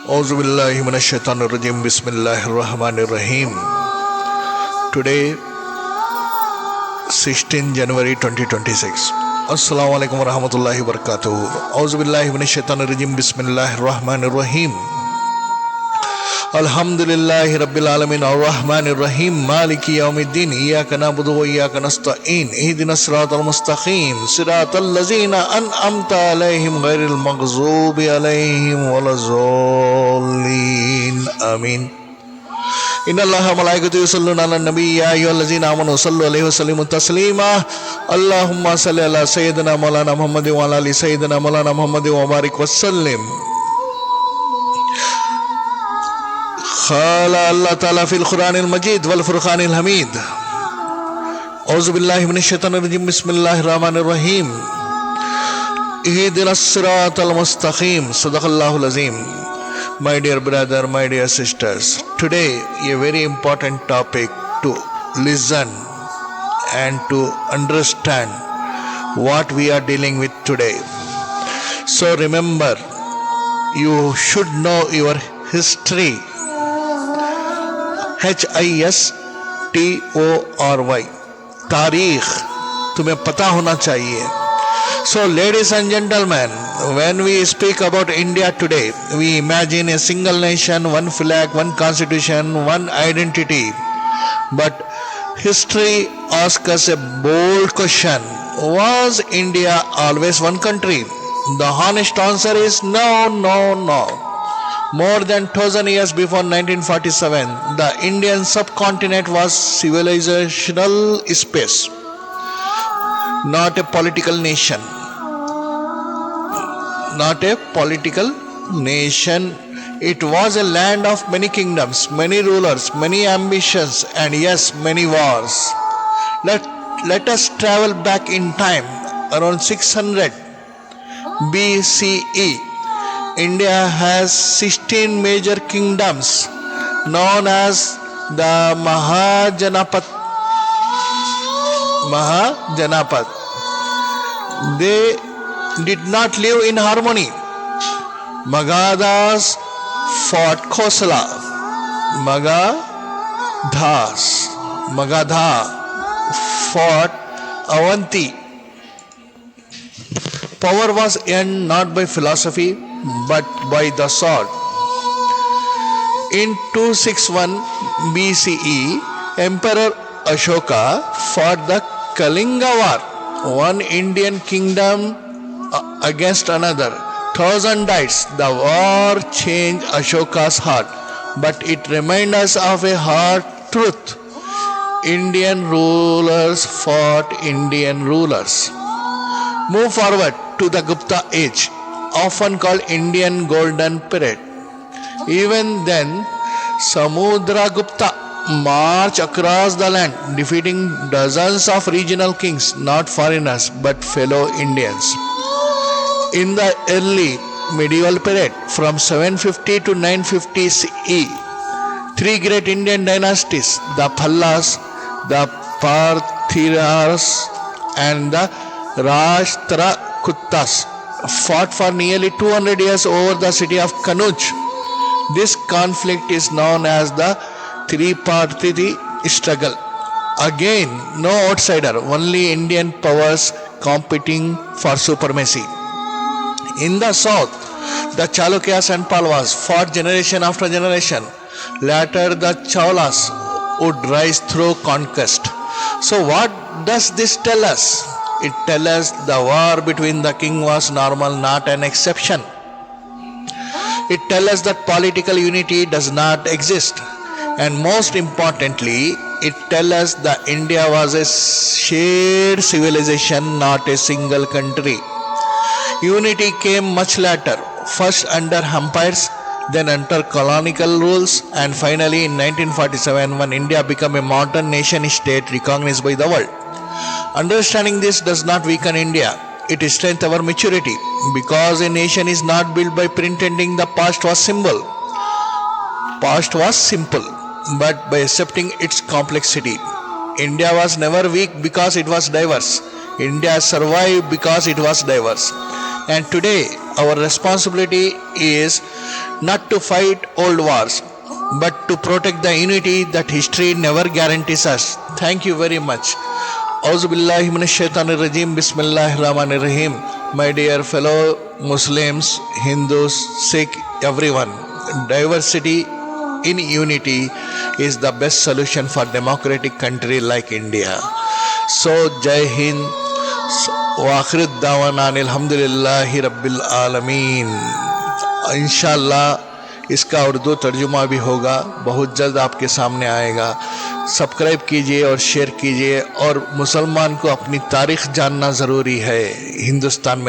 Auzu billahi minash shaitanir rajim. Bismillahir rahmanir rahim. Today, 16 January 2026. Assalamu alaikum wa rahmatullahi wa barakatuh. Auzu billahi minash shaitanir rajim. Bismillahir rahmanir rahim. Alhamdulillahi rabbil alamin ar-rahmanir rahim maliki yawmiddin iyyaka na'budu wa iyyaka nasta'in ihdinas siratal mustaqim siratal ladzina an'amta alaihim ghairil maghdubi alaihim waladdallin amin. Inna Allaha wa malaikatahu yusalluna 'alan nabi ya ayyuhallazina amanu sallu alaihi wa sallimu taslima. Allahumma salli ala sayyidina maulana Muhammadin wa ala ali sayyidina maulana Muhammadin wa barik wa sallim. قال الله تعالى في القرآن المجيد والفرقان الحميد أعوذ بالله من الشيطان الرجيم بسم الله الرحمن الرحيم اهدنا الصراط المستقيم صدق الله العظيم. My dear brother, my dear sisters, today a very important topic to listen and to understand what we are dealing with today. So remember, you should know your history. HISTORY तारीख तुम्हें पता होना चाहिए. So ladies and gentlemen, when we speak about India today, we imagine a single nation, one flag, one constitution, one identity. But history asks us a bold question: was India always one country? The honest answer is no, no, no. More than 1,000 years before 1947, the Indian subcontinent was civilizational space, not a political nation. Not a political nation. It was a land of many kingdoms, many rulers, many ambitions, and yes, many wars. Let us travel back in time, around 600 BCE. India has 16 major kingdoms known as the Mahajanapat. They did not live in harmony. Magadhas fought Kosala. Magadha fought Avanti. Power was earned not by philosophy but by the sword. In 261 BCE, Emperor Ashoka fought the Kalinga War, one Indian kingdom against another. 1,000 died. The war changed Ashoka's heart, but it reminds us of a hard truth. Indian rulers fought Indian rulers. Move forward to the Gupta age, often called Indian Golden Period. Even then, Samudragupta marched across the land, defeating dozens of regional kings, not foreigners but fellow Indians. In the early medieval period, from 750 to 950 CE, three great Indian dynasties, the Pallas, the Parthiras, and the Rashtrakutas, fought for nearly 200 years over the city of Kanuj. This conflict is known as the Tripartite struggle. Again, no outsider, only Indian powers competing for supremacy. In the south, the Chalukyas and Pallavas fought generation after generation. Later, the Cholas would rise through conquest. So what does this tell us? It tells us the war between the king was normal, not an exception. It tells us that political unity does not exist. And most importantly, it tells us that India was a shared civilization, not a single country. Unity came much later, first under empires, then under colonial rules, and finally in 1947 when India became a modern nation state recognized by the world. Understanding this does not weaken India, it strengthens our maturity, because a nation is not built by pretending the past was simple, but by accepting its complexity. India was never weak because it was diverse. India survived because it was diverse. And today our responsibility is not to fight old wars, but to protect the unity that history never guarantees us. Thank you very much. Auzu billahi minash shaitanir rajim. Bismillahir rahmanir rahim. My dear fellow Muslims, Hindus, Sikh, everyone, diversity in unity is the best solution for democratic country like India. So Jai Hind wa akhir da'wana alhamdulillahi rabbil alameen. इंशाल्लाह इसका उर्दू तर्जुमा भी होगा, बहुत जल्द आपके सामने आएगा. सब्सक्राइब कीजिए और शेयर कीजिए. और मुसलमान को अपनी तारीख जानना ज़रूरी है. हिंदुस्तान में